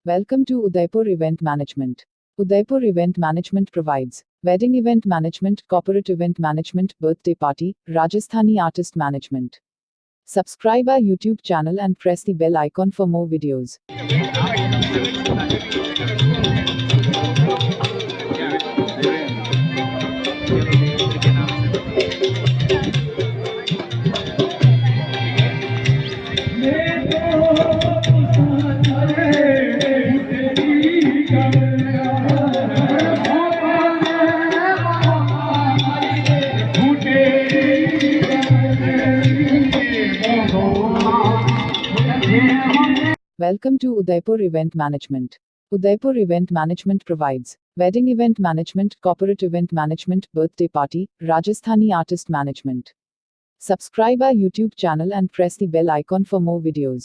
Welcome to Udaipur Event Management. Udaipur Event Management provides wedding event management, corporate event management, birthday party, Rajasthani artist management. Subscribe our YouTube channel and press the bell icon for more videos. Welcome to Udaipur Event Management. Udaipur Event Management provides wedding event management, corporate event management, birthday party, Rajasthani artist management. Subscribe our YouTube channel and press the bell icon for more videos.